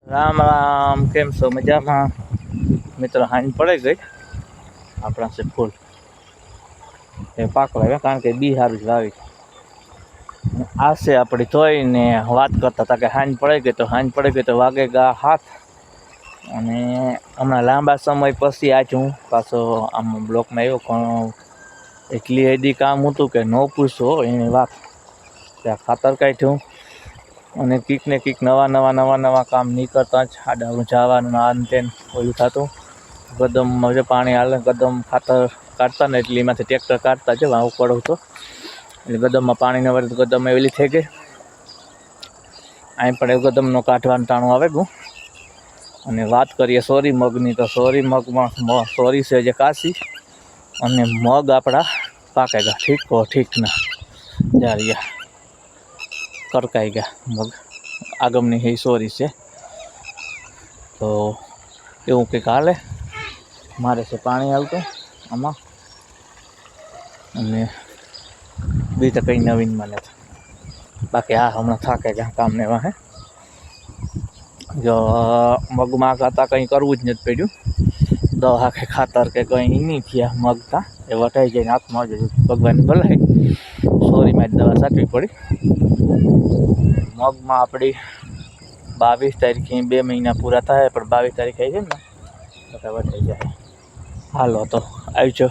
રામ રામ, કેમ છો? મજામાં? મિત્રો હાંજ પડી ગઈ આપણા છે ફૂલ એ પાકવા આવ્યા, કારણ કે બી સારું જ વાવી. આ છે આપણી જોઈને વાત કરતા હતા કે હાંજ પડી ગઈ તો વાગે ગા હાથ. અને હમણાં લાંબા સમય પછી આજ હું પાછો આમ બ્લોકમાં આવ્યો, પણ એટલી એડી કામ હતું કે ન પૂછો એની વાત. ત્યાં ખાતર કાઢ્યું અને કીક ને કીક નવા કામ નીકળતા જ આડાનું જવાનું આન તેન ઓલું થતું. ગદમમાં જે પાણી હાલે, ગદમ ખાતર કાઢતા ને એટલે એમાંથી ટ્રેક્ટર કાઢતા છે વાવ પડો તો એટલે ગદમમાં પાણી ન વળે તો ગદમ એવેલી થઈ ગઈ. અહીં પણ એવું ગદમનો કાઢવાનું ટાણું આવે ગયું. અને વાત કરીએ સોરી મગની, તો સોરી મગમાં સોરી છે જે કાશી અને મગ આપણા પાકેગા ઠીક ના જારિયા કરકાઈ ગયા મગ. આગમની એ સોરી છે, તો એવું કંઈક હાલે. મારે છે પાણી આવતું આમાં, અને બી તો કંઈ નવીન મને બાકી હા હમણાં થાકે ગયા કામને વાહે. જો મગમાં ખાતા કંઈ કરવું જ નથી પડ્યું, દવા કે ખાતર કે કંઈ નહીં થયા મગતા એ વટાઈ જઈને હાથમાં ભગવાનની ભલાઈ સોરીમાં જ દવા છાંટવી પડી. મગમાં આપણી 22 તારીખે 2 મહિના પૂરા થાય, પણ 22 તારીખે આવી છે ને તો વટાઈ જાય. હાલો તો આવજો.